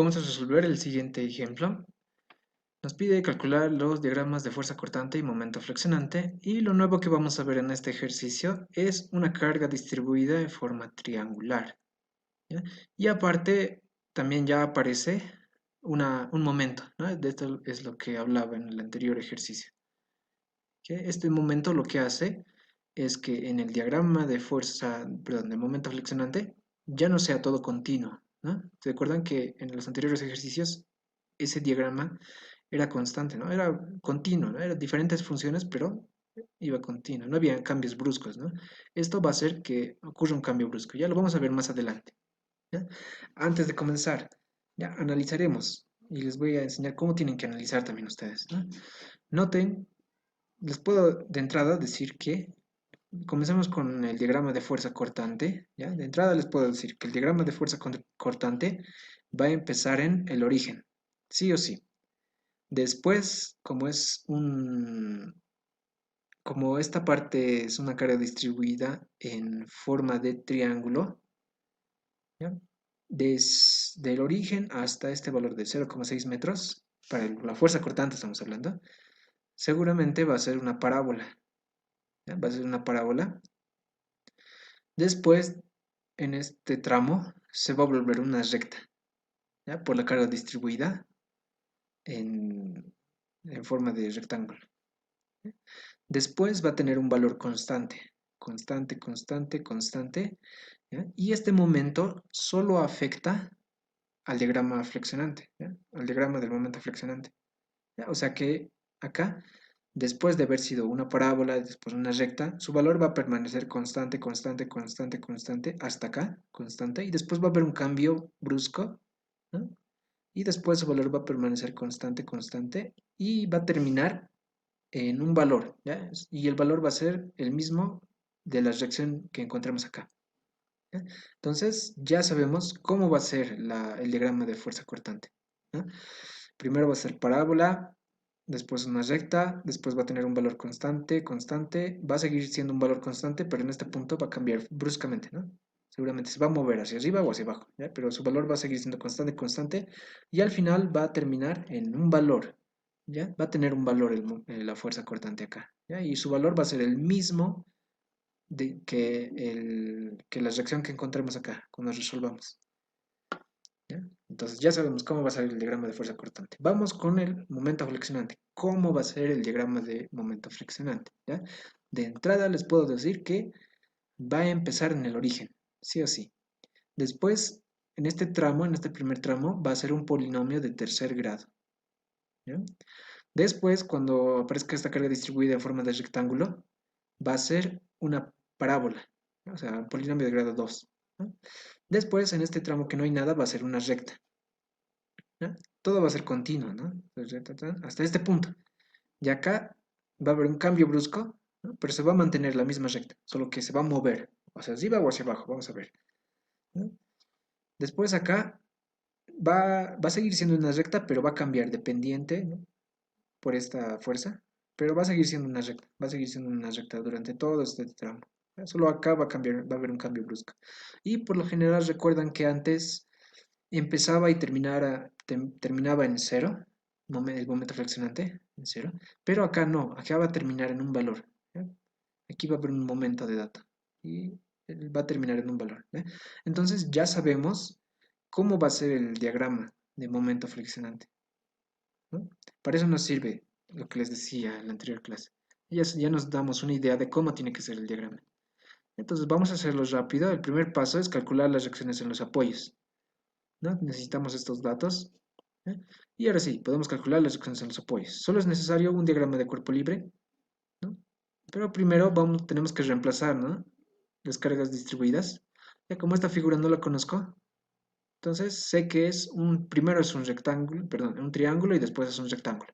Vamos a resolver el siguiente ejemplo. Nos pide calcular los diagramas de fuerza cortante y momento flexionante, y lo nuevo que vamos a ver en este ejercicio es una carga distribuida de forma triangular, ¿ya? Y aparte también ya aparece un momento, ¿no? De esto es lo que hablaba en el anterior ejercicio. ¿Ok? Este momento lo que hace es que en el diagrama de fuerza, perdón, de momento flexionante, ya no sea todo continuo, ¿no? ¿Se acuerdan que en los anteriores ejercicios ese diagrama era constante, ¿no? Era continuo, ¿no? Eran diferentes funciones, pero iba continuo, no había cambios bruscos, ¿no? Esto va a hacer que ocurra un cambio brusco, ya lo vamos a ver más adelante, ¿ya? Antes de comenzar, ya analizaremos y les voy a enseñar cómo tienen que analizar también ustedes, ¿no? Noten, les puedo de entrada decir que comencemos con el diagrama de fuerza cortante, ¿ya? De entrada les puedo decir que el diagrama de fuerza cortante va a empezar en el origen, sí o sí. Después, como esta parte es una carga distribuida en forma de triángulo, ¿ya? Desde el origen hasta este valor de 0,6 metros, para la fuerza cortante estamos hablando, seguramente va a ser una parábola, ¿ya? Va a ser una parábola. Después, en este tramo, se va a volver una recta, ¿ya? Por la carga distribuida en, en forma de rectángulo. Después va a tener un valor constante, constante, constante, constante, ¿ya? Y este momento solo afecta al diagrama flexionante, ¿ya? Al diagrama del momento flexionante, ¿ya? O sea que acá, después de haber sido una parábola, después una recta, su valor va a permanecer constante, constante, constante, constante, hasta acá, constante, y después va a haber un cambio brusco, ¿no? Y después su valor va a permanecer constante, constante, y va a terminar en un valor, ¿ya? Y el valor va a ser el mismo de la reacción que encontramos acá, ¿ya? Entonces, ya sabemos cómo va a ser el diagrama de fuerza cortante, ¿no? Primero va a ser parábola, después una recta, después va a tener un valor constante, constante, va a seguir siendo un valor constante, pero en este punto va a cambiar bruscamente, ¿no? Seguramente se va a mover hacia arriba o hacia abajo, ¿ya? Pero su valor va a seguir siendo constante, constante, y al final va a terminar en un valor, ¿ya? Va a tener un valor la fuerza cortante acá, ¿ya? Y su valor va a ser el mismo que la reacción que encontremos acá, cuando resolvamos, ¿ya? Entonces ya sabemos cómo va a salir el diagrama de fuerza cortante. Vamos con el momento flexionante. ¿Cómo va a ser el diagrama de momento flexionante? ¿Ya? De entrada les puedo decir que va a empezar en el origen, sí o sí. Después, en este tramo, en este primer tramo, va a ser un polinomio de tercer grado, ¿ya? Después, cuando aparezca esta carga distribuida en forma de rectángulo, va a ser una parábola, ¿no? O sea, un polinomio de grado 2, ¿no? Después, en este tramo que no hay nada, va a ser una recta, ¿no? Todo va a ser continuo, ¿no? Hasta este punto. Y acá va a haber un cambio brusco, ¿no? Pero se va a mantener la misma recta, solo que se va a mover, hacia arriba o hacia abajo, vamos a ver, ¿no? Después acá va a seguir siendo una recta, pero va a cambiar dependiente, ¿no? Por esta fuerza, pero va a seguir siendo una recta, va a seguir siendo una recta durante todo este tramo. Solo acá va a cambiar, va a haber un cambio brusco. Y por lo general recuerdan que antes empezaba y terminaba en cero, el momento fraccionante, en cero, pero acá no, acá va a terminar en un valor, ¿ya? Aquí va a haber un momento de dato y va a terminar en un valor, ¿ya? Entonces ya sabemos cómo va a ser el diagrama de momento flexionante, ¿no? Para eso nos sirve lo que les decía en la anterior clase. Ya nos damos una idea de cómo tiene que ser el diagrama. Entonces vamos a hacerlo rápido. El primer paso es calcular las reacciones en los apoyos, ¿no? Necesitamos estos datos, ¿eh? Y ahora sí, podemos calcular las reacciones en los apoyos. Solo es necesario un diagrama de cuerpo libre, ¿no? Pero primero tenemos que reemplazar, ¿no? Las cargas distribuidas. Ya como esta figura no la conozco, entonces sé que primero es un rectángulo, perdón, un triángulo y después es un rectángulo,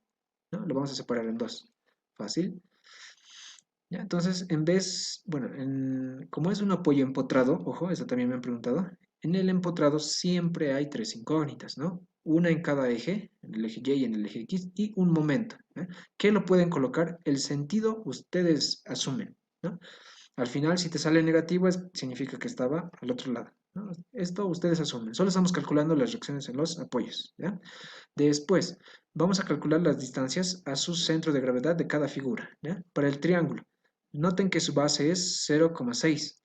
¿no? Lo vamos a separar en dos. Fácil. ¿Ya? Entonces, bueno, como es un apoyo empotrado, ojo, eso también me han preguntado, en el empotrado siempre hay tres incógnitas, ¿no? Una en cada eje, en el eje Y y en el eje X, y un momento, ¿eh? ¿Qué lo pueden colocar? El sentido ustedes asumen, ¿no? Al final, si te sale negativo, significa que estaba al otro lado, ¿no? Esto ustedes asumen. Solo estamos calculando las reacciones en los apoyos, ¿ya? Después, vamos a calcular las distancias a su centro de gravedad de cada figura, ¿ya? Para el triángulo, noten que su base es 0,6,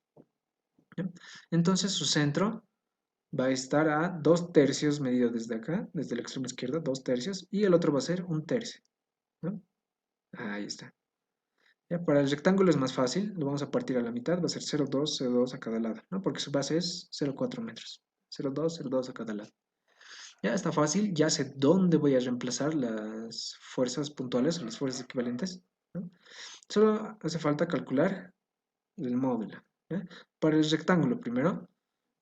¿ya? Entonces su centro va a estar a 2 tercios medido desde acá, desde el extremo izquierdo, 2 tercios, y el otro va a ser 1 tercio, ¿no? Ahí está. Ya, para el rectángulo es más fácil, lo vamos a partir a la mitad, va a ser 0,2, 0,2 a cada lado, ¿no? Porque su base es 0,4 metros. 0,2, 0,2 a cada lado. Ya está fácil, ya sé dónde voy a reemplazar las fuerzas puntuales o las fuerzas equivalentes, ¿no? Solo hace falta calcular el módulo, ¿ya? Para el rectángulo primero,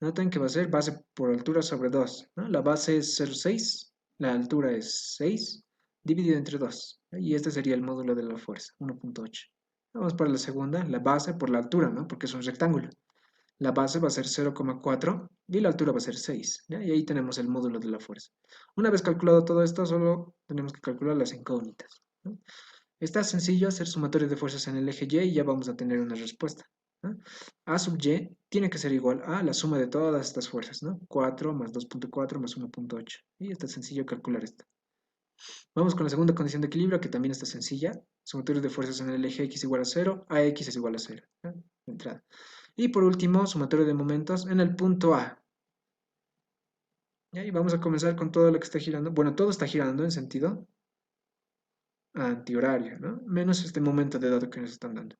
noten que va a ser base por altura sobre 2, ¿no? La base es 0,6, la altura es 6, dividido entre 2, ¿no? Y este sería el módulo de la fuerza, 1,8. Vamos para la segunda, la base por la altura, ¿no? Porque es un rectángulo. La base va a ser 0,4 y la altura va a ser 6, ¿ya? Y ahí tenemos el módulo de la fuerza. Una vez calculado todo esto, solo tenemos que calcular las incógnitas, ¿no? Está sencillo hacer sumatorio de fuerzas en el eje Y y ya vamos a tener una respuesta, ¿no? A sub Y tiene que ser igual a la suma de todas estas fuerzas, ¿no? 4 más 2,4 más 1,8. Y está sencillo calcular esto. Vamos con la segunda condición de equilibrio, que también está sencilla. Sumatorio de fuerzas en el eje X igual a 0, AX es igual a 0, ¿no? De entrada. Y por último, sumatorio de momentos en el punto A. Y vamos a comenzar con todo lo que está girando. Bueno, todo está girando en sentido antihorario, ¿no? Menos este momento de dado que nos están dando.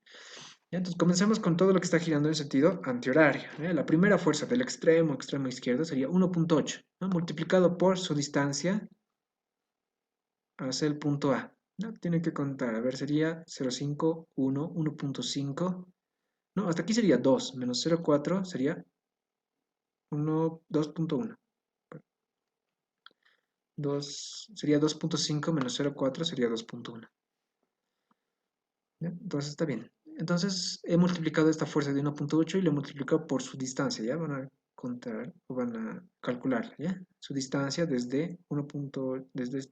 ¿Ya? Entonces comencemos con todo lo que está girando en sentido antihorario, ¿ya? La primera fuerza del extremo izquierdo sería 1,8, ¿no? Multiplicado por su distancia hacia el punto A, ¿no? Tiene que contar, a ver, sería 0,5, 1, 1,5, no, hasta aquí sería 2, menos 0,4 sería 1, 2,1. 2, sería 2,5 menos 0,4 sería 2,1. Entonces está bien. Entonces he multiplicado esta fuerza de 1,8 y lo he multiplicado por su distancia. Ya van a contar o van a calcular, ¿ya? Su distancia desde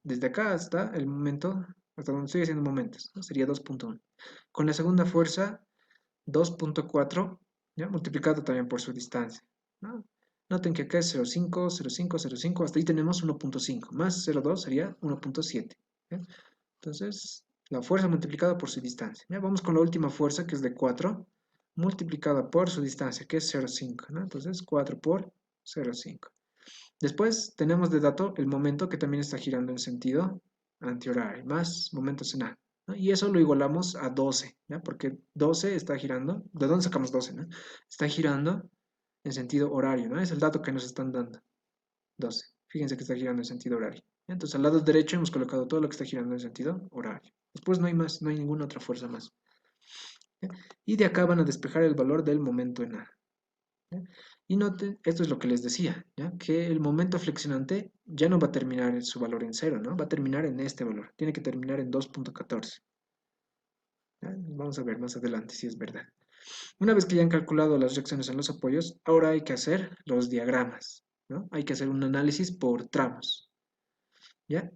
desde acá hasta el momento, hasta donde estoy haciendo momentos, ¿no? Sería 2,1. Con la segunda fuerza, 2,4, ¿ya? Multiplicado también por su distancia, ¿no? Noten que acá es 0,5, 0,5, 0,5, hasta ahí tenemos 1,5, más 0,2 sería 1,7. Entonces, la fuerza multiplicada por su distancia. Ya vamos con la última fuerza, que es de 4, multiplicada por su distancia, que es 0,5, ¿no? Entonces, 4 por 0,5. Después tenemos de dato el momento que también está girando en sentido antihorario, más momentos en A, ¿no? Y eso lo igualamos a 12, ¿ya? Porque 12 está girando, ¿de dónde sacamos 12, no? Está girando en sentido horario, ¿no? Es el dato que nos están dando, 12. Fíjense que está girando en sentido horario. Entonces, al lado derecho hemos colocado todo lo que está girando en sentido horario. Después no hay más, no hay ninguna otra fuerza más. ¿Ya? Y de acá van a despejar el valor del momento en A. ¿Ya? Y noten, esto es lo que les decía, ¿ya? Que el momento flexionante ya no va a terminar en su valor en 0, ¿no? Va a terminar en este valor. Tiene que terminar en 2,14. Vamos a ver más adelante si es verdad. Una vez que ya han calculado las reacciones en los apoyos, ahora hay que hacer los diagramas, ¿no? Hay que hacer un análisis por tramos, ¿ya?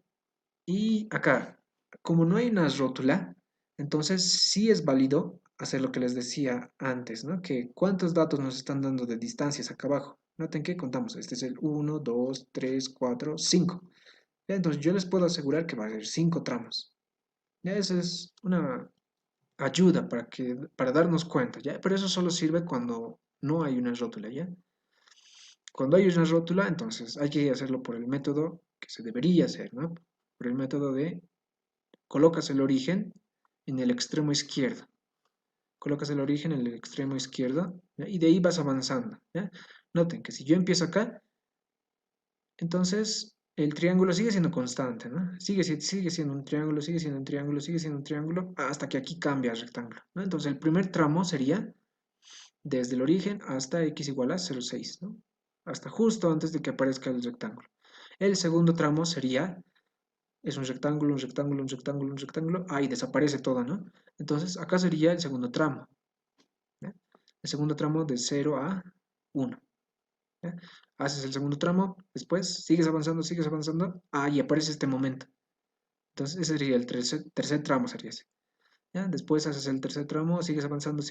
Y acá, como no hay una rótula, entonces sí es válido hacer lo que les decía antes, ¿no? Que cuántos datos nos están dando de distancias acá abajo. Noten que contamos, este es el 1, 2, 3, 4, 5. Entonces yo les puedo asegurar que va a ser 5 tramos. Ya esa es una ayuda para darnos cuenta, ¿ya? Pero eso solo sirve cuando no hay una rótula, ¿ya? Cuando hay una rótula, entonces hay que hacerlo por el método que se debería hacer, ¿no? Por el método de colocas el origen en el extremo izquierdo. Colocas el origen en el extremo izquierdo, ¿ya? Y de ahí vas avanzando, ¿ya? Noten que si yo empiezo acá, entonces el triángulo sigue siendo constante, ¿no? Sigue siendo un triángulo, sigue siendo un triángulo, sigue siendo un triángulo, hasta que aquí cambia el rectángulo, ¿no? Entonces el primer tramo sería desde el origen hasta x igual a 0,6, ¿no? Hasta justo antes de que aparezca el rectángulo. El segundo tramo sería, es un rectángulo, un rectángulo, un rectángulo, un rectángulo, ahí desaparece todo, ¿no? Entonces acá sería el segundo tramo, ¿ya? El segundo tramo de 0 a 1, ¿ya? Haces el segundo tramo, después sigues avanzando, ahí aparece este momento. Entonces ese sería el tercer tramo, sería ese. ¿Ya? Después haces el tercer tramo, sigues avanzando,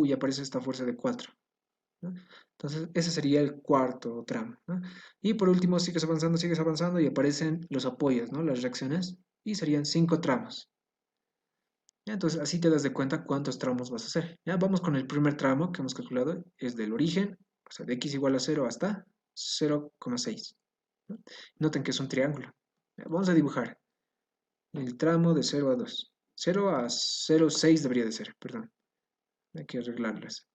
y aparece esta fuerza de 4. ¿no? Entonces, ese sería el cuarto tramo, ¿no? Y por último, sigues avanzando y aparecen los apoyos, ¿no? Las reacciones, y serían 5 tramos. ¿Ya? Entonces, así te das de cuenta cuántos tramos vas a hacer. Ya vamos con el primer tramo que hemos calculado, es del origen, o sea, de x igual a 0 hasta 0,6. ¿No? Noten que es un triángulo. Ya, vamos a dibujar el tramo de 0 a 2. 0 a 0,6 debería de ser, perdón. Hay que arreglarlas.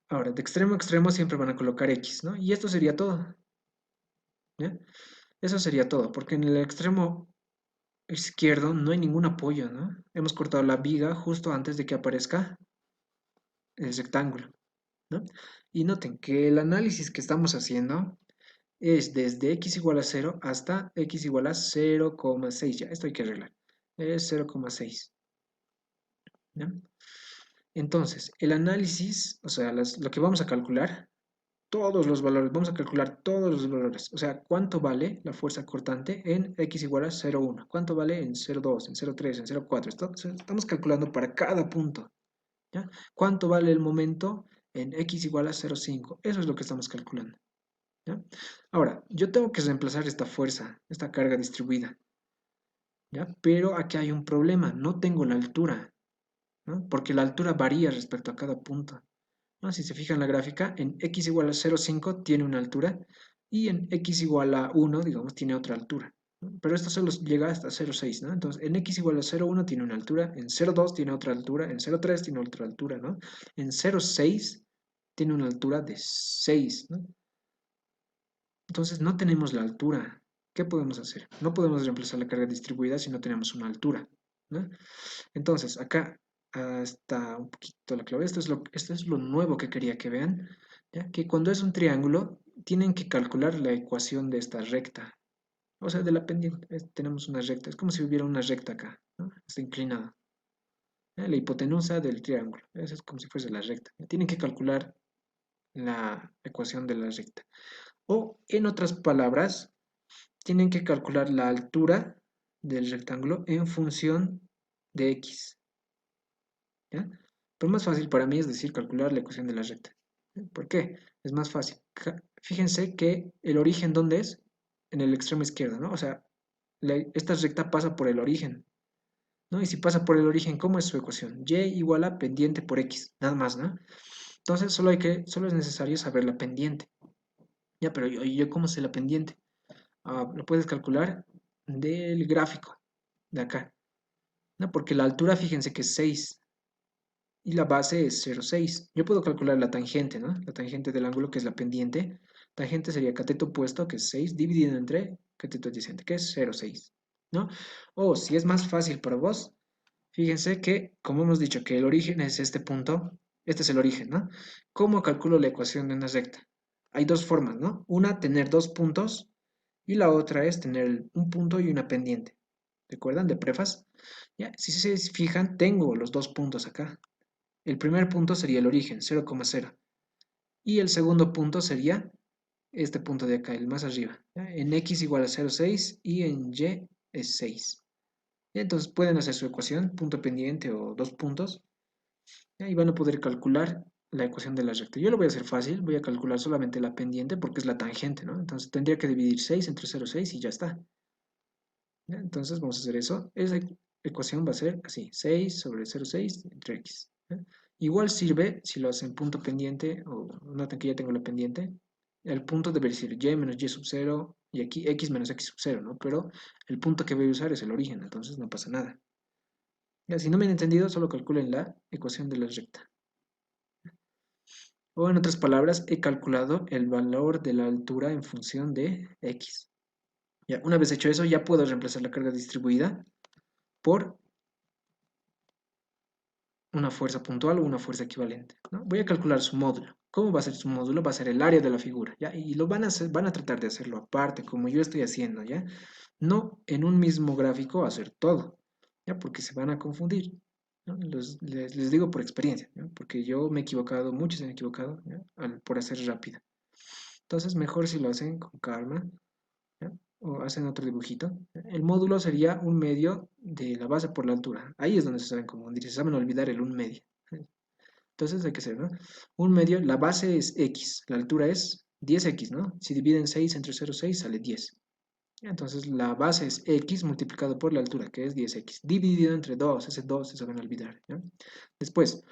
Ahora, de extremo a extremo siempre van a colocar x, ¿no? Y esto sería todo, ¿ya? Eso sería todo, porque en el extremo izquierdo no hay ningún apoyo, ¿no? Hemos cortado la viga justo antes de que aparezca el rectángulo, ¿no? Y noten que el análisis que estamos haciendo es desde x igual a 0 hasta x igual a 0,6. Ya, esto hay que arreglar. Es 0,6. ¿Ya? Entonces, el análisis, o sea, lo que vamos a calcular, todos los valores, vamos a calcular todos los valores. O sea, cuánto vale la fuerza cortante en x igual a 0,1, cuánto vale en 0,2, en 0,3, en 0,4. Estamos calculando para cada punto. ¿Ya? ¿Cuánto vale el momento en x igual a 0,5? Eso es lo que estamos calculando. ¿Ya? Ahora, yo tengo que reemplazar esta fuerza, esta carga distribuida. ¿Ya? Pero aquí hay un problema, no tengo la altura, ¿no? Porque la altura varía respecto a cada punto, ¿no? Si se fijan en la gráfica, en x igual a 0,5 tiene una altura y en x igual a 1, digamos, tiene otra altura, ¿no? Pero esto solo llega hasta 0,6, ¿no? Entonces, en x igual a 0,1 tiene una altura, en 0,2 tiene otra altura, en 0,3 tiene otra altura, ¿no? En 0,6 tiene una altura de 6, ¿no? Entonces, no tenemos la altura. ¿Qué podemos hacer? No podemos reemplazar la carga distribuida si no tenemos una altura, ¿no? Entonces, acá está un poquito la clave. Esto es lo nuevo que quería que vean, ¿ya? Que cuando es un triángulo, tienen que calcular la ecuación de esta recta, o sea, de la pendiente. Tenemos una recta, es como si hubiera una recta acá, ¿no? Está inclinada. ¿Ya? La hipotenusa del triángulo, eso es como si fuese la recta. Tienen que calcular la ecuación de la recta. O, en otras palabras, tienen que calcular la altura del rectángulo en función de x. ¿Ya? Pero más fácil para mí es decir calcular la ecuación de la recta. ¿Por qué? Es más fácil. Fíjense que el origen, ¿dónde es? En el extremo izquierdo, ¿no? O sea, esta recta pasa por el origen, ¿no? Y si pasa por el origen, ¿cómo es su ecuación? Y igual a pendiente por x, nada más, ¿no? Entonces solo es necesario saber la pendiente. Ya, pero yo ¿cómo sé la pendiente? Lo puedes calcular del gráfico de acá, ¿no? Porque la altura, fíjense que es 6 y la base es 0,6. Yo puedo calcular la tangente, ¿no? La tangente del ángulo, que es la pendiente. Tangente sería cateto opuesto, que es 6, dividido entre cateto adyacente, que es 0,6, ¿no? O si es más fácil para vos, fíjense que, como hemos dicho, que el origen es este punto, este es el origen, ¿no? ¿Cómo calculo la ecuación de una recta? Hay dos formas, ¿no? Una, tener dos puntos, y la otra es tener un punto y una pendiente. ¿Recuerdan de prefas? Ya, si se fijan, tengo los dos puntos acá. El primer punto sería el origen, 0,0. Y el segundo punto sería este punto de acá, el más arriba. ¿Ya? En x igual a 0,6 y en y es 6. ¿Ya? Entonces pueden hacer su ecuación, punto pendiente o dos puntos, ¿ya? Y van a poder calcular la ecuación de la recta. Yo lo voy a hacer fácil, voy a calcular solamente la pendiente porque es la tangente, ¿no? Entonces tendría que dividir 6 entre 0,6 y ya está. ¿Ya? Entonces vamos a hacer eso. Esa ecuación va a ser así, 6 sobre 0,6 entre x. ¿Ya? Igual sirve si lo hacen punto pendiente, o noten que ya tengo la pendiente. El punto debe ser y menos y sub 0, y aquí x menos x sub 0, ¿no? Pero el punto que voy a usar es el origen, entonces no pasa nada. Ya, si no me han entendido, solo calculen la ecuación de la recta. O en otras palabras, he calculado el valor de la altura en función de x. Ya, una vez hecho eso, ya puedo reemplazar la carga distribuida por una fuerza puntual o una fuerza equivalente, ¿no? Voy a calcular su módulo. ¿Cómo va a ser su módulo? Va a ser el área de la figura, ¿ya? Y lo van a tratar de hacerlo aparte, como yo estoy haciendo, ¿ya? No en un mismo gráfico hacer todo, ¿ya? Porque se van a confundir, ¿no? Les digo por experiencia, ¿no? Porque yo me he equivocado, muchos se han equivocado, ¿ya? Por hacer rápido. Entonces, mejor si lo hacen con calma, ¿ya? O hacen otro dibujito. El módulo sería un medio de la base por la altura. Ahí es donde se saben confundir, se saben olvidar el un medio. Entonces hay que hacer, ¿no? 1/2, la base es x, la altura es 10x, ¿no? Si dividen 6 entre 0,6 sale 10. Entonces la base es x multiplicado por la altura, que es 10x, dividido entre 2, ese 2 se van a olvidar, ¿ya? Después,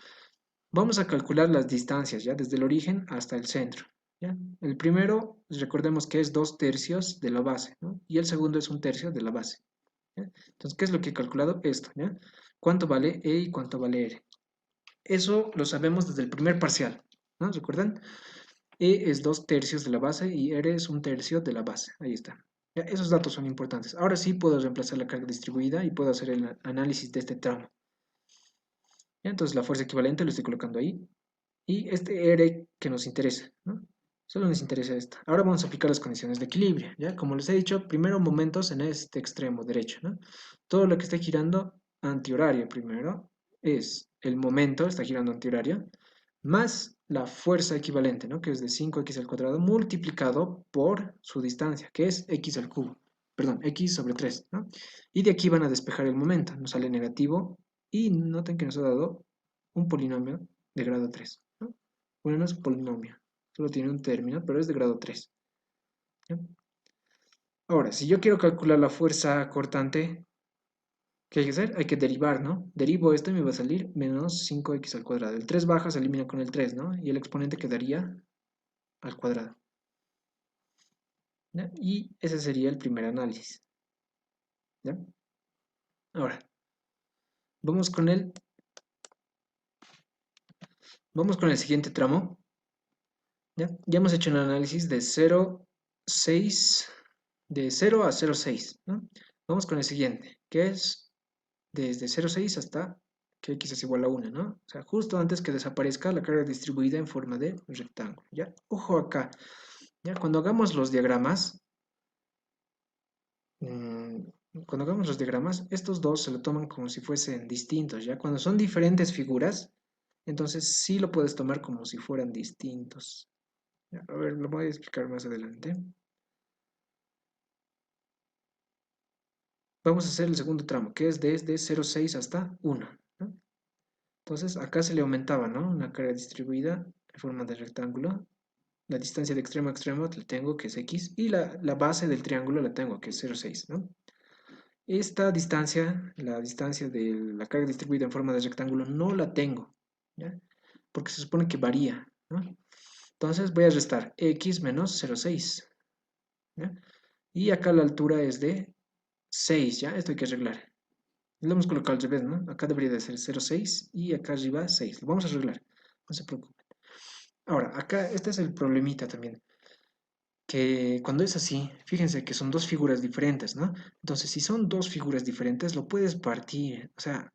vamos a calcular las distancias, ¿ya? Desde el origen hasta el centro, ¿ya? El primero, recordemos que es 2/3 de la base, ¿no? Y el segundo es 1/3 de la base, ¿ya? Entonces, ¿qué es lo que he calculado? Esto, ¿ya? ¿Cuánto vale E y cuánto vale R? Eso lo sabemos desde el primer parcial, ¿no? ¿Recuerdan? E es 2/3 de la base y R es 1/3 de la base. Ahí está. Ya, esos datos son importantes. Ahora sí puedo reemplazar la carga distribuida y puedo hacer el análisis de este tramo. Ya, entonces la fuerza equivalente lo estoy colocando ahí. Y este R que nos interesa, ¿no? Solo nos interesa esta. Ahora vamos a aplicar las condiciones de equilibrio, ¿ya? Como les he dicho, primero momentos en este extremo derecho, ¿no? Todo lo que esté girando antihorario primero es el momento, está girando antihorario, más la fuerza equivalente, ¿no? Que es de 5x al cuadrado multiplicado por su distancia, que es x al cubo, perdón, x sobre 3, ¿no? Y de aquí van a despejar el momento, nos sale negativo y noten que nos ha dado un polinomio de grado 3, ¿no? Bueno, no es un polinomio, solo tiene un término, pero es de grado 3, ¿ya? Ahora, si yo quiero calcular la fuerza cortante, ¿qué hay que hacer? Hay que derivar, ¿no? Derivo esto y me va a salir menos 5x al cuadrado. El 3 baja, se elimina con el 3, ¿no? Y el exponente quedaría al cuadrado, ¿ya? Y ese sería el primer análisis, ¿ya? Ahora, vamos con el siguiente tramo, ¿ya? Ya hemos hecho un análisis de 0,6, de 0 a 0,6, ¿no? Vamos con el siguiente, que es desde 0,6 hasta que x es igual a 1, ¿no? O sea, justo antes que desaparezca la carga distribuida en forma de rectángulo, ¿ya? Ojo acá, ¿ya? Mm, cuando hagamos los diagramas, estos dos se lo toman como si fuesen distintos, ¿ya? Cuando son diferentes figuras, entonces sí lo puedes tomar como si fueran distintos. ¿Ya? A ver, lo voy a explicar más adelante. Vamos a hacer el segundo tramo, que es desde 0,6 hasta 1, ¿no? Entonces acá se le aumentaba, ¿no? Una carga distribuida en forma de rectángulo. La distancia de extremo a extremo la tengo, que es x, y la base del triángulo la tengo, que es 0,6, ¿no? Esta distancia, la distancia de la carga distribuida en forma de rectángulo, no la tengo, ¿ya? Porque se supone que varía, ¿no? Entonces voy a restar x menos 0,6, ¿ya? Y acá la altura es de 6, ¿ya? Esto hay que arreglar. Lo hemos colocado al revés, ¿no? Acá debería de ser 0,6 y acá arriba 6. Lo vamos a arreglar, no se preocupen. Ahora, acá este es el problemita también, que cuando es así, fíjense que son dos figuras diferentes, ¿no? Entonces, si son dos figuras diferentes, lo puedes partir, o sea,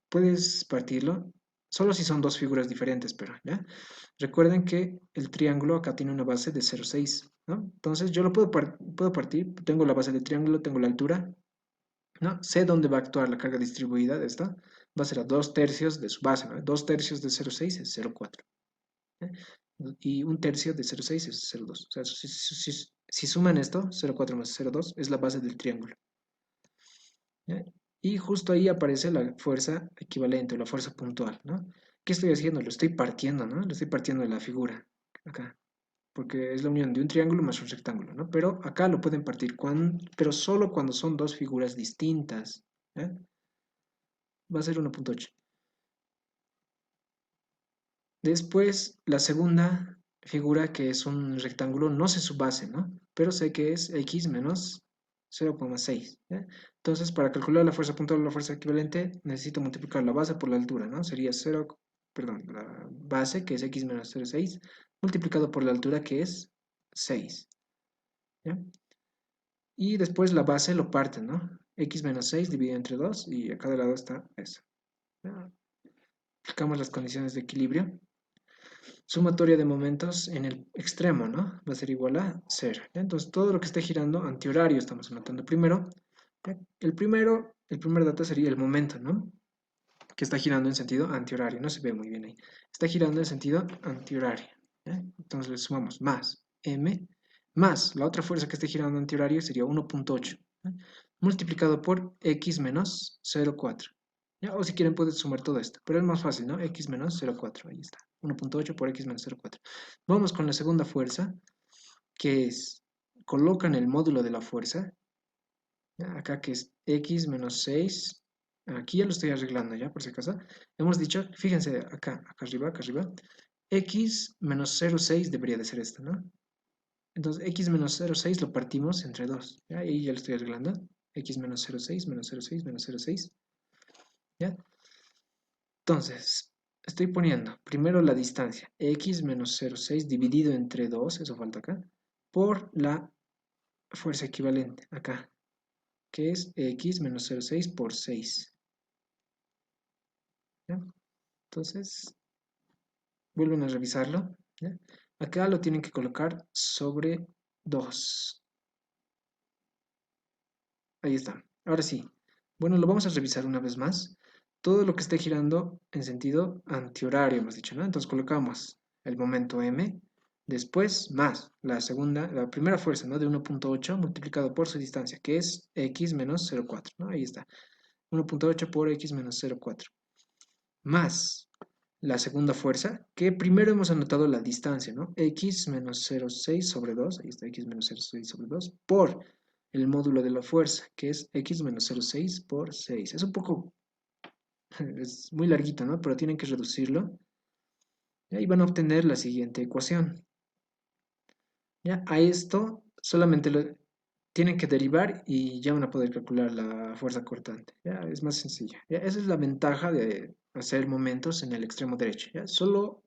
puedes partirlo solo si son dos figuras diferentes, pero, ¿ya? Recuerden que el triángulo acá tiene una base de 0,6, ¿no? Entonces, yo lo puedo partir, tengo la base del triángulo, tengo la altura, ¿no? Sé dónde va a actuar la carga distribuida de esta, va a ser a 2/3 de su base, ¿no? 2/3 de 0,6 es 0,4. ¿Eh? Y 1/3 de 0,6 es 0,2. O sea, si suman esto, 0,4 más 0,2 es la base del triángulo, ¿ya? Y justo ahí aparece la fuerza equivalente o la fuerza puntual, ¿no? ¿Qué estoy haciendo? Lo estoy partiendo, ¿no? Lo estoy partiendo de la figura, acá, porque es la unión de un triángulo más un rectángulo, ¿no? Pero acá lo pueden partir, pero solo cuando son dos figuras distintas, ¿eh? Va a ser 1,8. Después, la segunda figura, que es un rectángulo, no sé su base, ¿no? Pero sé que es x menos 0,6, ¿ya? Entonces, para calcular la fuerza puntual o la fuerza equivalente, necesito multiplicar la base por la altura, ¿no? Sería 0, perdón, la base, que es x menos 0,6, multiplicado por la altura, que es 6, ¿ya? Y después la base lo parten, ¿no? X menos 6 dividido entre 2 y a cada lado está eso, ¿ya? Aplicamos las condiciones de equilibrio. Sumatoria de momentos en el extremo, ¿no? Va a ser igual a 0. ¿Ya? Entonces, todo lo que esté girando antihorario estamos anotando primero. ¿Ya? El primer dato sería el momento, ¿no? Que está girando en sentido antihorario. No se ve muy bien ahí. Está girando en sentido antihorario. ¿Ya? Entonces, le sumamos más m, más la otra fuerza que esté girando antihorario sería 1,8. ¿Ya? Multiplicado por x menos 0,4. ¿ya? O si quieren pueden sumar todo esto, pero es más fácil, ¿no? X menos 0,4, ahí está. 1.8 por X menos 0,4. Vamos con la segunda fuerza, que es, colocan el módulo de la fuerza, ¿ya? Acá que es X menos 6, aquí ya lo estoy arreglando ya, por si acaso. Hemos dicho, fíjense acá arriba, X menos 0,6 debería de ser esto, ¿no? Entonces, X menos 0,6 lo partimos entre 2, ¿ya? Y ya lo estoy arreglando. X menos 0,6, menos 0,6, menos 0,6, ¿ya? Entonces, estoy poniendo primero la distancia, X menos 0,6 dividido entre 2, eso falta acá, por la fuerza equivalente, acá, que es X menos 0,6 por 6, ¿ya? Entonces, vuelven a revisarlo, ¿ya? Acá lo tienen que colocar sobre 2. Ahí está. Ahora sí. Bueno, lo vamos a revisar una vez más. Todo lo que esté girando en sentido antihorario, hemos dicho, ¿no? Entonces colocamos el momento m, después más la primera fuerza, ¿no? De 1.8 multiplicado por su distancia, que es x menos 0,4, ¿no? Ahí está. 1.8 por x menos 0,4. Más la segunda fuerza, que primero hemos anotado la distancia, ¿no? X menos 0,6 sobre 2, ahí está x menos 0,6 sobre 2, por el módulo de la fuerza, que es x menos 0,6 por 6. Es un poco, es muy larguito, ¿no? Pero tienen que reducirlo. Y ahí van a obtener la siguiente ecuación. ¿Ya? A esto solamente lo tienen que derivar y ya van a poder calcular la fuerza cortante. ¿Ya? Es más sencilla. ¿Ya? Esa es la ventaja de hacer momentos en el extremo derecho. ¿Ya? Solo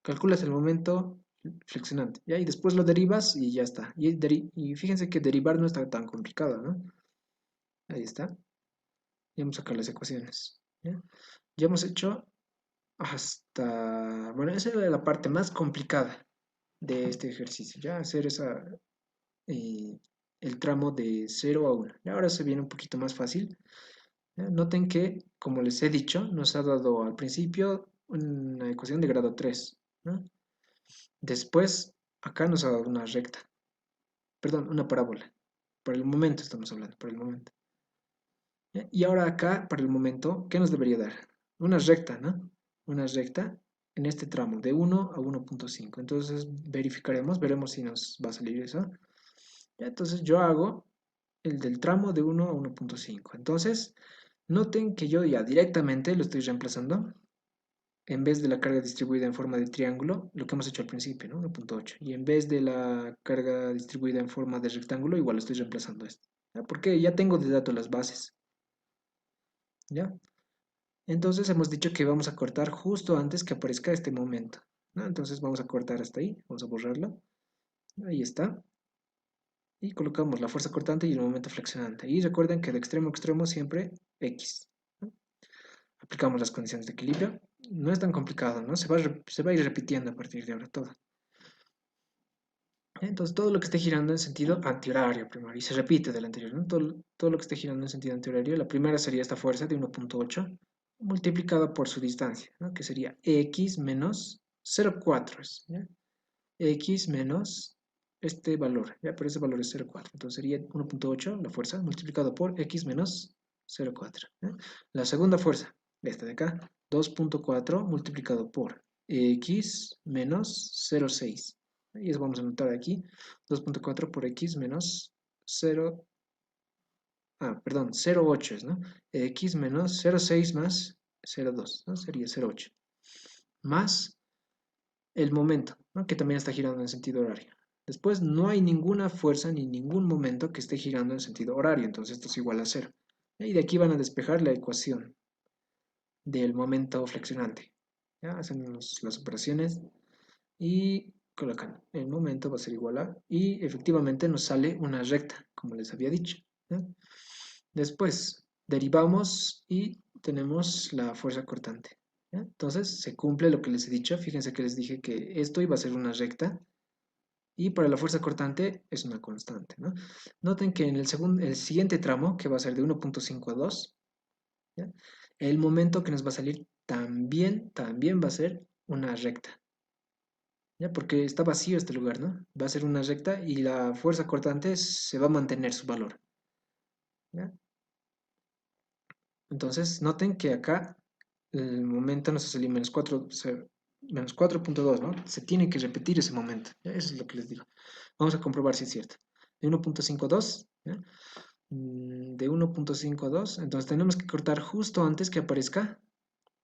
calculas el momento flexionante. ¿Ya? Y después lo derivas y ya está. Y fíjense que derivar no está tan complicado, ¿no? Ahí está. Ya hemos sacado las ecuaciones. ¿Ya? Ya hemos hecho hasta... Bueno, esa era la parte más complicada de este ejercicio. Ya hacer eh, el tramo de 0 a 1. Y ahora se viene un poquito más fácil. ¿Ya? Noten que, como les he dicho, nos ha dado al principio una ecuación de grado 3, ¿no? Después, acá nos ha dado una recta, perdón, una parábola. Por el momento estamos hablando, por el momento. ¿Ya? Y ahora acá, para el momento, ¿qué nos debería dar? Una recta, ¿no? Una recta en este tramo de 1 a 1.5. Entonces verificaremos, veremos si nos va a salir eso. ¿Ya? Entonces yo hago el del tramo de 1 a 1.5. Entonces, noten que yo ya directamente lo estoy reemplazando en vez de la carga distribuida en forma de triángulo, lo que hemos hecho al principio, ¿no? 1.8. Y en vez de la carga distribuida en forma de rectángulo, igual lo estoy reemplazando esto. ¿Ya? Porque ya tengo de dato las bases. ¿Ya? Entonces hemos dicho que vamos a cortar justo antes que aparezca este momento, ¿no? Entonces vamos a cortar hasta ahí, vamos a borrarlo. Ahí está. Y colocamos la fuerza cortante y el momento flexionante. Y recuerden que de extremo a extremo siempre X, ¿no? Aplicamos las condiciones de equilibrio. No es tan complicado, ¿no? Se va a ir repitiendo a partir de ahora todo. Entonces todo lo que esté girando en sentido antihorario primero, y se repite del anterior, ¿no? Todo lo que esté girando en sentido antihorario, la primera sería esta fuerza de 1.8 multiplicada por su distancia, ¿no? Que sería x menos 0,4, ¿ya? X menos este valor, ¿ya? Pero ese valor es 0,4, entonces sería 1.8 la fuerza multiplicado por x menos 0,4, ¿ya? La segunda fuerza, esta de acá, 2.4 multiplicado por x menos 0,6. Y eso vamos a anotar aquí, 2.4 por x menos 0, perdón, 0,8 es, ¿no? X menos 0,6 más 0,2, ¿no? Sería 0,8. Más el momento, ¿no? Que también está girando en sentido horario. Después no hay ninguna fuerza ni ningún momento que esté girando en sentido horario, entonces esto es igual a 0. Y de aquí van a despejar la ecuación del momento flexionante. ¿Ya? Hacen las operaciones y colocan el momento va a ser igual a, y efectivamente nos sale una recta, como les había dicho, ¿ya? Después derivamos y tenemos la fuerza cortante, ¿ya? Entonces se cumple lo que les he dicho. Fíjense que les dije que esto iba a ser una recta y para la fuerza cortante es una constante, ¿no? Noten que en el siguiente tramo, que va a ser de 1.5 a 2, ¿ya? El momento que nos va a salir también va a ser una recta, ¿ya? Porque está vacío este lugar, ¿no? Va a ser una recta y la fuerza cortante se va a mantener su valor, ¿ya? Entonces, noten que acá el momento nos ha salido menos 4, menos 4.2, ¿no? Se tiene que repetir ese momento. ¿Ya? Eso es lo que les digo. Vamos a comprobar si es cierto. De 1.52, ¿ya? De 1.52, entonces tenemos que cortar justo antes que aparezca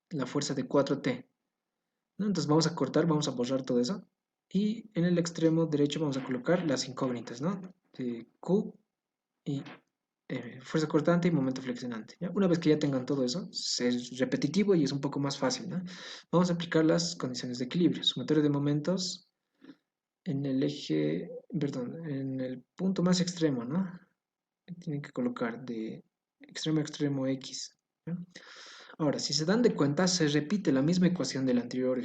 la fuerza de 4T, ¿no? Entonces vamos a cortar, vamos a borrar todo eso. Y en el extremo derecho vamos a colocar las incógnitas, ¿no? De Q y fuerza cortante y momento flexionante, ¿ya? Una vez que ya tengan todo eso, es repetitivo y es un poco más fácil, ¿no? Vamos a aplicar las condiciones de equilibrio. Sumatorio de momentos en el eje, perdón, en el punto más extremo, ¿no? Tienen que colocar de extremo a extremo X, ¿ya? Ahora, si se dan de cuenta, se repite la misma ecuación del anterior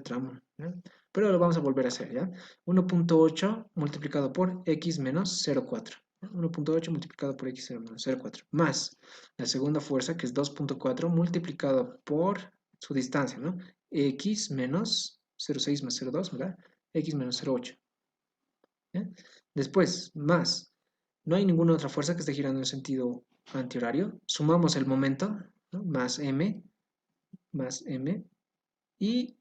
tramo, ¿ya? Pero lo vamos a volver a hacer, ¿ya? 1.8 multiplicado por x menos 0.4. 1.8 multiplicado por x menos 0.4. Más la segunda fuerza, que es 2.4 multiplicado por su distancia, ¿no? X menos 0.6 más 0.2, ¿verdad? X menos 0.8. ¿Ya? Después, más. No hay ninguna otra fuerza que esté girando en sentido antihorario. Sumamos el momento, ¿no? Más m, y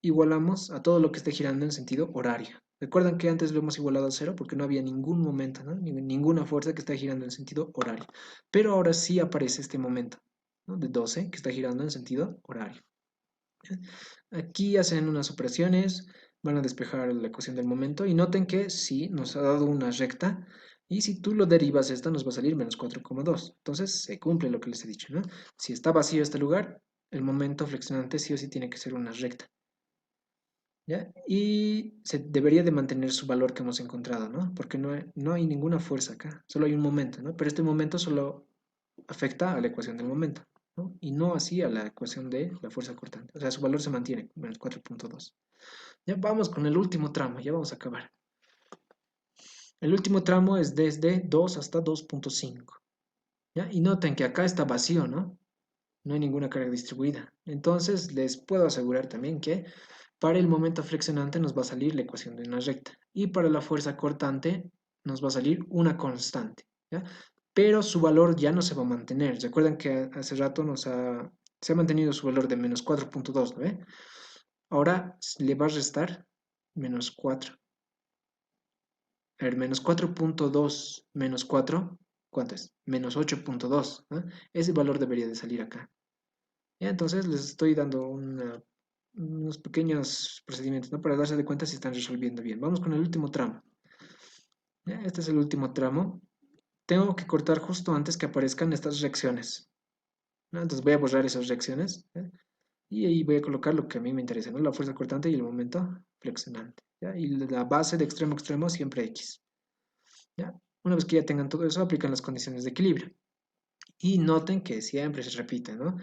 igualamos a todo lo que esté girando en sentido horario. Recuerdan que antes lo hemos igualado a cero porque no había ningún momento, ¿no? Ninguna fuerza que esté girando en sentido horario. Pero ahora sí aparece este momento, ¿no? De 12 que está girando en sentido horario. Aquí hacen unas operaciones, van a despejar la ecuación del momento y noten que sí, nos ha dado una recta y si tú lo derivas esta nos va a salir menos 4,2. Entonces se cumple lo que les he dicho, ¿no? Si está vacío este lugar, el momento flexionante sí o sí tiene que ser una recta, ¿ya? Y se debería de mantener su valor que hemos encontrado, ¿no? Porque no hay ninguna fuerza acá, solo hay un momento, ¿no? Pero este momento solo afecta a la ecuación del momento, ¿no? Y no así a la ecuación de la fuerza cortante. O sea, su valor se mantiene, menos 4.2. Ya vamos con el último tramo, ya vamos a acabar. El último tramo es desde 2 hasta 2.5. ¿Ya? Y noten que acá está vacío, ¿no? No hay ninguna carga distribuida. Entonces, les puedo asegurar también que para el momento flexionante nos va a salir la ecuación de una recta. Y para la fuerza cortante nos va a salir una constante, ¿ya? Pero su valor ya no se va a mantener. Recuerdan que hace rato se ha mantenido su valor de menos 4.2, ¿no ve? Ahora le va a restar menos 4. A ver, menos 4.2 menos 4, ¿cuánto es? Menos 8.2, ¿no? Ese valor debería de salir acá. Ya, entonces les estoy dando unos pequeños procedimientos, ¿no? Para darse de cuenta si están resolviendo bien. Vamos con el último tramo. ¿Ya? Este es el último tramo. Tengo que cortar justo antes que aparezcan estas reacciones, ¿no? Entonces voy a borrar esas reacciones, ¿ya? Y ahí voy a colocar lo que a mí me interesa, ¿no? La fuerza cortante y el momento flexionante, ¿ya? Y la base de extremo a extremo siempre X, ¿ya? Una vez que ya tengan todo eso, aplican las condiciones de equilibrio. Y noten que siempre se repite, ¿no?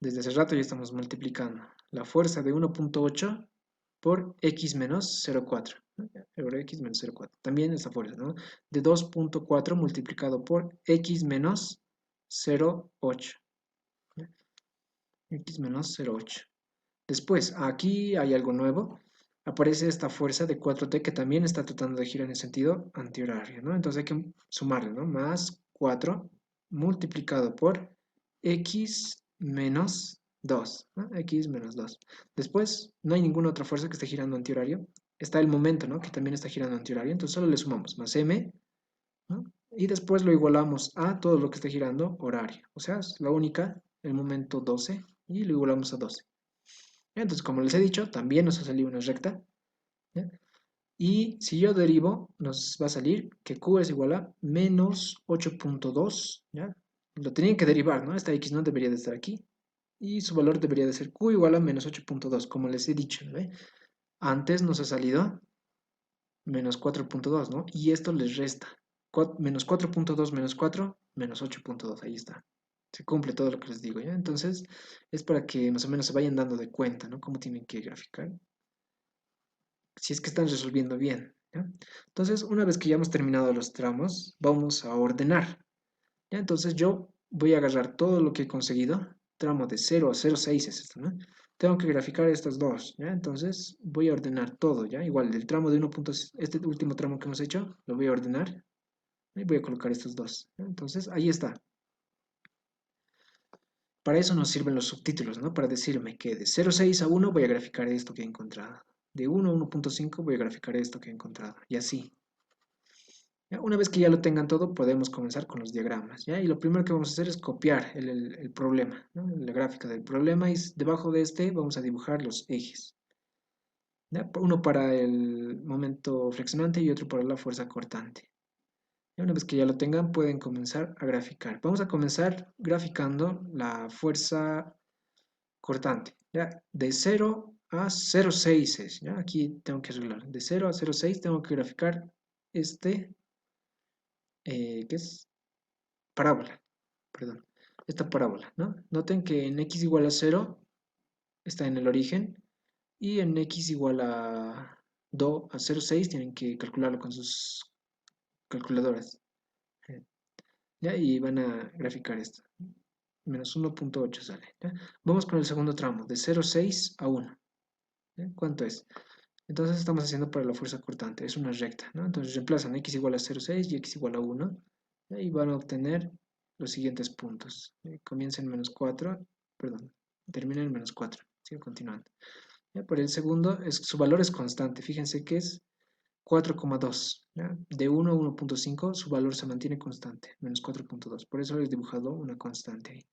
Desde hace rato ya estamos multiplicando la fuerza de 1.8 por x menos 0.4, ¿no? Por x menos 0.4. También esta fuerza, ¿no? De 2.4 multiplicado por x menos 0.8. ¿Ya? X menos 0.8. Después, aquí hay algo nuevo. Aparece esta fuerza de 4t que también está tratando de girar en sentido antihorario, ¿no? Entonces hay que sumarle, ¿no? Más 4 multiplicado por x menos 2, ¿no? X menos 2. Después, no hay ninguna otra fuerza que esté girando antihorario. Está el momento, ¿no? Que también está girando antihorario. Entonces solo le sumamos más m, ¿no? Y después lo igualamos a todo lo que esté girando horario. O sea, es la única, el momento 12, y lo igualamos a 12. Entonces, como les he dicho, también nos ha salido una recta, ¿ya? Y si yo derivo, nos va a salir que Q es igual a menos 8.2, ¿ya? Lo tenían que derivar, ¿no? Esta X no debería de estar aquí. Y su valor debería de ser Q igual a menos 8.2, como les he dicho, ¿no? Antes nos ha salido menos 4.2, ¿no? Y esto les resta. Menos 4.2 menos 4, menos 8.2, ahí está. Se cumple todo lo que les digo, ¿ya? Entonces, es para que más o menos se vayan dando de cuenta, ¿no? Cómo tienen que graficar, si es que están resolviendo bien, ¿ya? Entonces, una vez que ya hemos terminado los tramos, vamos a ordenar, ¿ya? Entonces, yo voy a agarrar todo lo que he conseguido, tramo de 0 a 0,6 es esto, ¿no? Tengo que graficar estos dos, ¿ya? Entonces, voy a ordenar todo, ¿ya? Igual, del tramo de 1. Este último tramo que hemos hecho, lo voy a ordenar y voy a colocar estos dos, ¿ya? Entonces, ahí está. Para eso nos sirven los subtítulos, ¿no? Para decirme que de 0,6 a 1 voy a graficar esto que he encontrado. De 1 a 1,5 voy a graficar esto que he encontrado. Y así. ¿Ya? Una vez que ya lo tengan todo, podemos comenzar con los diagramas, ¿ya? Y lo primero que vamos a hacer es copiar el problema, ¿no? La gráfica del problema, y debajo de este vamos a dibujar los ejes, ¿ya? Uno para el momento flexionante y otro para la fuerza cortante. Y una vez que ya lo tengan, pueden comenzar a graficar. Vamos a comenzar graficando la fuerza cortante, ¿ya? De 0 a 0,6 es, ¿ya? Aquí tengo que arreglar. De 0 a 0,6 tengo que graficar este, ¿qué es? Parábola, perdón. Esta parábola, ¿no? Noten que en x igual a 0 está en el origen, y en x igual a 2 a 0,6 tienen que calcularlo con sus calculadoras. ¿Eh? ¿Ya? Y van a graficar esto. Menos 1,8 sale, ¿ya? Vamos con el segundo tramo, de 0,6 a 1. ¿Ya? ¿Cuánto es? Entonces estamos haciendo para la fuerza cortante, es una recta, ¿no? Entonces reemplazan x igual a 0,6 y x igual a 1, ¿ya? Y van a obtener los siguientes puntos. Comienza en menos 4, perdón, termina en menos 4, sigo continuando. ¿Ya? Por el segundo, su valor es constante, fíjense que es 4,2, ¿ya? De 1 a 1,5 su valor se mantiene constante, menos 4,2, por eso he dibujado una constante ahí.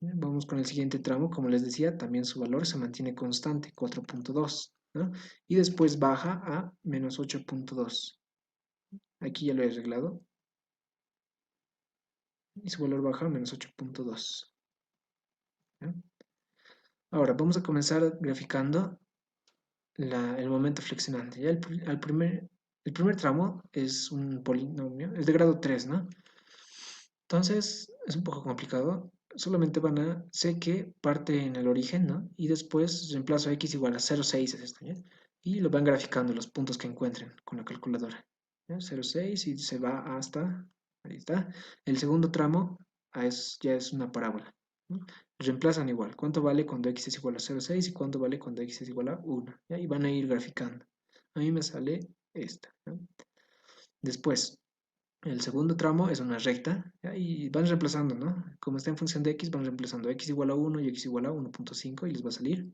Vamos con el siguiente tramo, como les decía, también su valor se mantiene constante, 4,2, ¿no? Y después baja a menos 8,2. Aquí ya lo he arreglado. Y su valor baja a menos 8,2. ¿Ya? Ahora, vamos a comenzar graficando el momento flexionante. Ya el primer tramo es un polinomio, es de grado 3, ¿no? Entonces, es un poco complicado. Solamente sé que parte en el origen, ¿no? Y después reemplazo x igual a 0,6, es esto, ¿ya? Y lo van graficando los puntos que encuentren con la calculadora. ¿Ya? 0,6 y se va hasta, ahí está. El segundo tramo ya es una parábola, ¿no? Reemplazan igual. ¿Cuánto vale cuando x es igual a 0,6 y cuánto vale cuando x es igual a 1? ¿Ya? Y van a ir graficando. A mí me sale esta, ¿no? Después, el segundo tramo es una recta, ¿ya? Y van reemplazando, ¿no? Como está en función de x, van reemplazando x igual a 1 y x igual a 1,5 y les va a salir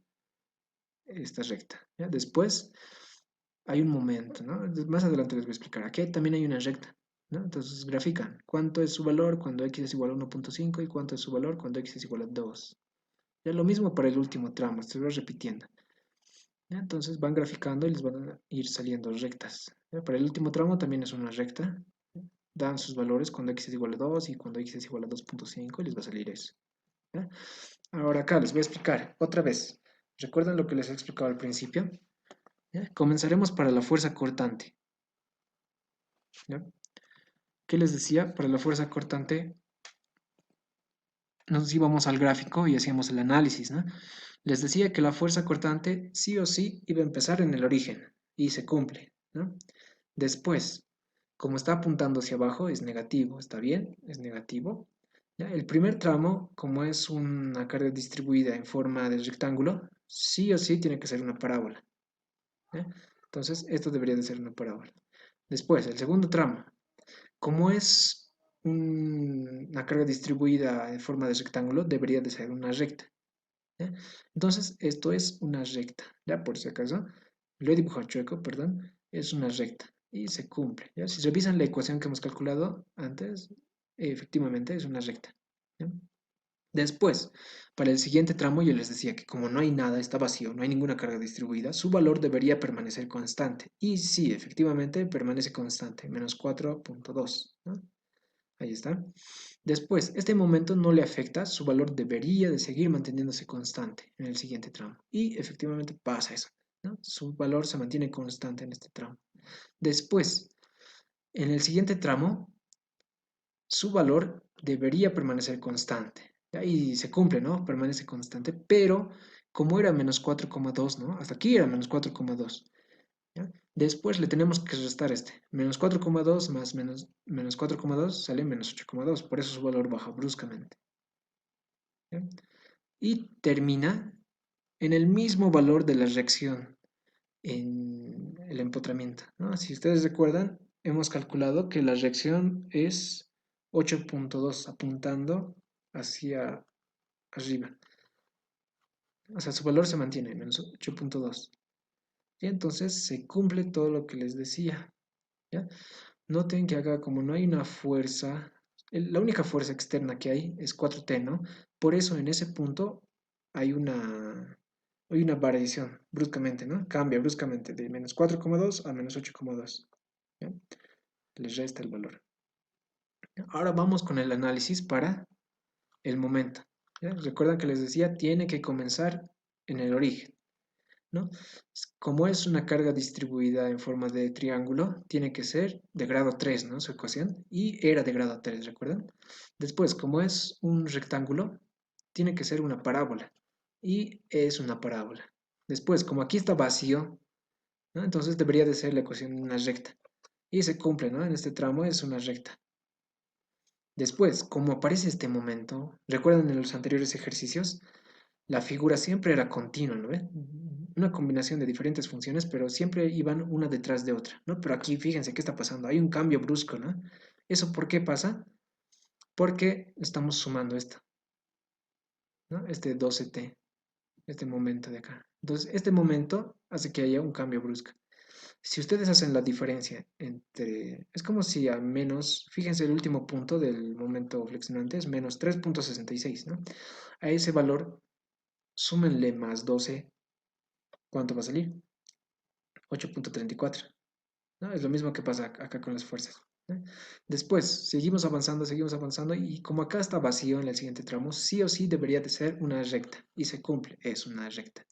esta recta, ¿ya? Después hay un momento, ¿no? Más adelante les voy a explicar. Aquí también hay una recta, ¿no? Entonces grafican cuánto es su valor cuando x es igual a 1,5 y cuánto es su valor cuando x es igual a 2. Ya lo mismo para el último tramo, se va repitiendo. ¿Ya? Entonces van graficando y les van a ir saliendo rectas. ¿Ya? Para el último tramo también es una recta. Dan sus valores cuando x es igual a 2 y cuando x es igual a 2,5 y les va a salir eso. ¿Ya? Ahora acá les voy a explicar otra vez. ¿Recuerdan lo que les he explicado al principio? ¿Ya? Comenzaremos para la fuerza cortante. ¿Ya? ¿Qué les decía? Para la fuerza cortante nos íbamos al gráfico y hacíamos el análisis, ¿no? Les decía que la fuerza cortante sí o sí iba a empezar en el origen y se cumple, ¿no? Después, como está apuntando hacia abajo, es negativo, ¿está bien? Es negativo. ¿Ya? El primer tramo, como es una carga distribuida en forma de rectángulo, sí o sí tiene que ser una parábola. ¿Ya? Entonces, esto debería de ser una parábola. Después, el segundo tramo, como es una carga distribuida en forma de rectángulo, debería de ser una recta. ¿Ya? Entonces, esto es una recta, ¿ya? Por si acaso, lo he dibujado chueco, perdón, es una recta y se cumple, ¿ya? Si revisan la ecuación que hemos calculado antes, efectivamente es una recta, ¿ya? Después, para el siguiente tramo, yo les decía que como no hay nada, está vacío, no hay ninguna carga distribuida, su valor debería permanecer constante. Y sí, efectivamente, permanece constante, menos 4,2, ¿no? Ahí está. Después, este momento no le afecta, su valor debería de seguir manteniéndose constante en el siguiente tramo. Y efectivamente pasa eso, ¿no? Su valor se mantiene constante en este tramo. Después, en el siguiente tramo, su valor debería permanecer constante. Y se cumple, ¿no? Permanece constante, pero como era menos 4,2, ¿no? Hasta aquí era menos 4,2. ¿Ya? Después le tenemos que restar este. Menos 4,2 más menos 4,2 sale menos 8,2. Por eso su valor baja bruscamente. ¿Ya? Y termina en el mismo valor de la reacción en el empotramiento, ¿no? Si ustedes recuerdan, hemos calculado que la reacción es 8,2 apuntando hacia arriba. O sea, su valor se mantiene, menos 8.2. Y entonces se cumple todo lo que les decía. ¿Ya? Noten que acá como no hay una fuerza, la única fuerza externa que hay es 4T, ¿no? Por eso en ese punto hay una variación bruscamente, ¿no? Cambia bruscamente de menos 4,2 a menos 8,2. ¿Ya? Les resta el valor. Ahora vamos con el análisis para el momento. ¿Ya? Recuerdan que les decía, tiene que comenzar en el origen, ¿no? Como es una carga distribuida en forma de triángulo, tiene que ser de grado 3, ¿no? Su ecuación, y era de grado 3, ¿recuerdan? Después, como es un rectángulo, tiene que ser una parábola, y es una parábola. Después, como aquí está vacío, ¿no? Entonces debería de ser la ecuación una recta, y se cumple, ¿no? En este tramo es una recta. Después, como aparece este momento, ¿recuerdan en los anteriores ejercicios? La figura siempre era continua, ¿no? Una combinación de diferentes funciones, pero siempre iban una detrás de otra, ¿no? Pero aquí fíjense qué está pasando, hay un cambio brusco, ¿no? ¿Eso por qué pasa? Porque estamos sumando esto, ¿no? Este 12T, este momento de acá. Entonces, este momento hace que haya un cambio brusco. Si ustedes hacen la diferencia entre, es como si a menos, fíjense el último punto del momento flexionante es menos 3,66, ¿no? A ese valor, súmenle más 12, ¿cuánto va a salir? 8,34, ¿no? Es lo mismo que pasa acá con las fuerzas, ¿no? Después, seguimos avanzando y como acá está vacío en el siguiente tramo, sí o sí debería de ser una recta y se cumple, es una recta,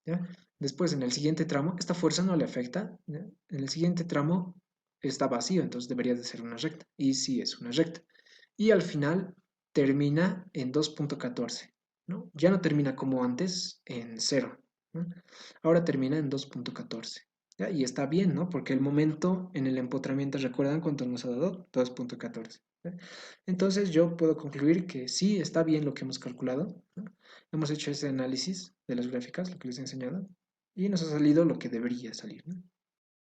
¿ya? Después, en el siguiente tramo, esta fuerza no le afecta, ¿ya? En el siguiente tramo está vacío, entonces debería de ser una recta y sí es una recta. Y al final termina en 2,14, ¿no? Ya no termina como antes en 0, ¿no? Ahora termina en 2,14. ¿Ya? Y está bien, ¿no? Porque el momento en el empotramiento, ¿recuerdan cuánto nos ha dado? 2,14. ¿Ya? Entonces yo puedo concluir que sí está bien lo que hemos calculado, ¿no? Hemos hecho ese análisis de las gráficas, lo que les he enseñado, y nos ha salido lo que debería salir, ¿no?